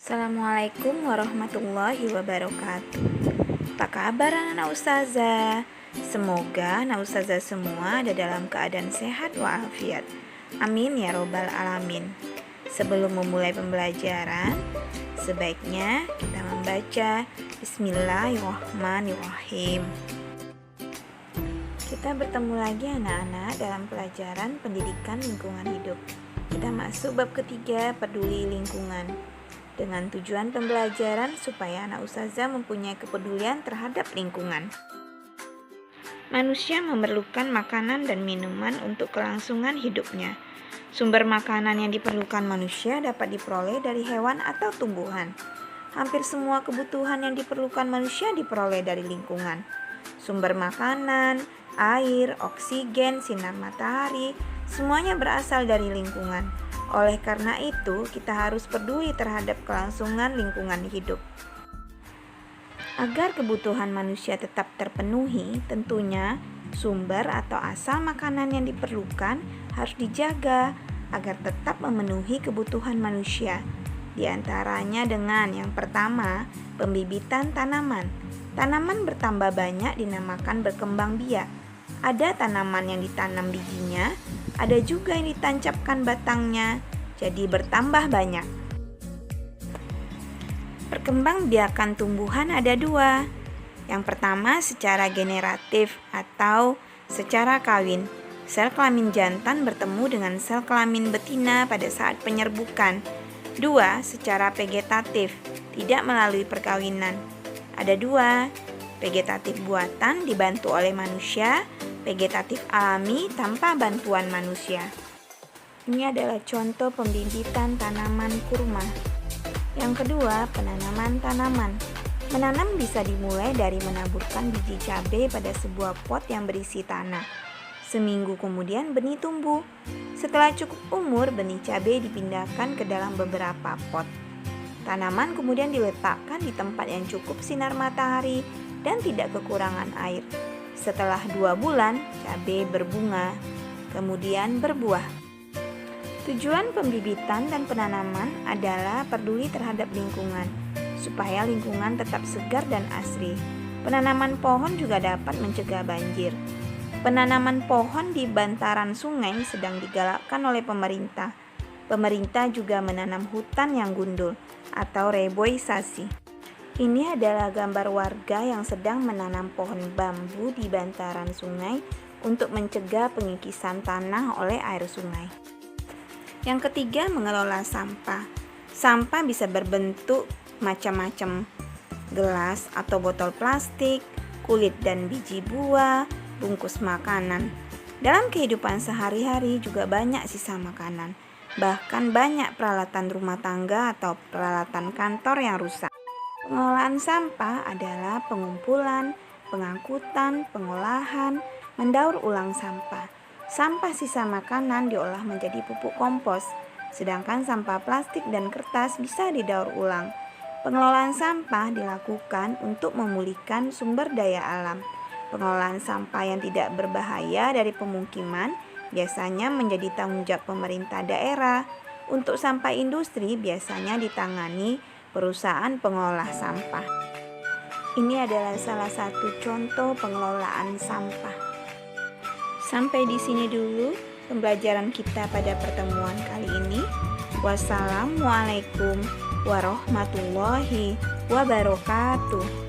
Assalamualaikum warahmatullahi wabarakatuh. Apa kabar anak-anak ustazah? Semoga anak ustazah semua ada dalam keadaan sehat walafiat. Amin ya robbal alamin. Sebelum memulai pembelajaran, sebaiknya kita membaca Bismillahirrahmanirrahim. Kita bertemu lagi anak-anak dalam pelajaran pendidikan lingkungan hidup. Kita masuk bab ketiga, peduli lingkungan, dengan tujuan pembelajaran supaya anak ustazah mempunyai kepedulian terhadap lingkungan. Manusia memerlukan makanan dan minuman untuk kelangsungan hidupnya. Sumber makanan yang diperlukan manusia dapat diperoleh dari hewan atau tumbuhan. Hampir semua kebutuhan yang diperlukan manusia diperoleh dari lingkungan. Sumber makanan, air, oksigen, sinar matahari, semuanya berasal dari lingkungan. Oleh karena itu, kita harus peduli terhadap kelangsungan lingkungan hidup. Agar kebutuhan manusia tetap terpenuhi, tentunya sumber atau asal makanan yang diperlukan harus dijaga agar tetap memenuhi kebutuhan manusia. Di antaranya dengan yang pertama, pembibitan tanaman. Tanaman bertambah banyak dinamakan berkembang biak. Ada tanaman yang ditanam bijinya, ada juga yang ditancapkan batangnya, jadi bertambah banyak. Perkembangbiakan tumbuhan ada dua. Yang pertama secara generatif atau secara kawin. Sel kelamin jantan bertemu dengan sel kelamin betina pada saat penyerbukan. Dua, secara vegetatif, tidak melalui perkawinan. Ada dua, vegetatif buatan dibantu oleh manusia, vegetatif alami tanpa bantuan manusia. Ini adalah contoh pembibitan tanaman kurma. Yang kedua, penanaman tanaman. Menanam bisa dimulai dari menaburkan biji cabai pada sebuah pot yang berisi tanah. Seminggu kemudian benih tumbuh. Setelah cukup umur, benih cabai dipindahkan ke dalam beberapa pot. Tanaman kemudian diletakkan di tempat yang cukup sinar matahari dan tidak kekurangan air. Setelah 2 bulan, cabai berbunga, kemudian berbuah. Tujuan pembibitan dan penanaman adalah peduli terhadap lingkungan, supaya lingkungan tetap segar dan asri. Penanaman pohon juga dapat mencegah banjir. Penanaman pohon di bantaran sungai sedang digalakkan oleh pemerintah. Pemerintah juga menanam hutan yang gundul atau reboisasi. Ini adalah gambar warga yang sedang menanam pohon bambu di bantaran sungai untuk mencegah pengikisan tanah oleh air sungai. Yang ketiga, mengelola sampah. Sampah bisa berbentuk macam-macam, gelas atau botol plastik, kulit dan biji buah, bungkus makanan. Dalam kehidupan sehari-hari juga banyak sisa makanan. Bahkan banyak peralatan rumah tangga atau peralatan kantor yang rusak. Pengelolaan sampah adalah pengumpulan, pengangkutan, pengolahan, mendaur ulang sampah. Sampah sisa makanan diolah menjadi pupuk kompos, sedangkan sampah plastik dan kertas bisa didaur ulang. Pengelolaan sampah dilakukan untuk memulihkan sumber daya alam. Pengelolaan sampah yang tidak berbahaya dari pemukiman biasanya menjadi tanggung jawab pemerintah daerah. Untuk sampah industri biasanya ditangani perusahaan pengolah sampah. Ini adalah salah satu contoh pengelolaan sampah. Sampai di sini dulu pembelajaran kita pada pertemuan kali ini. Wassalamualaikum warahmatullahi wabarakatuh.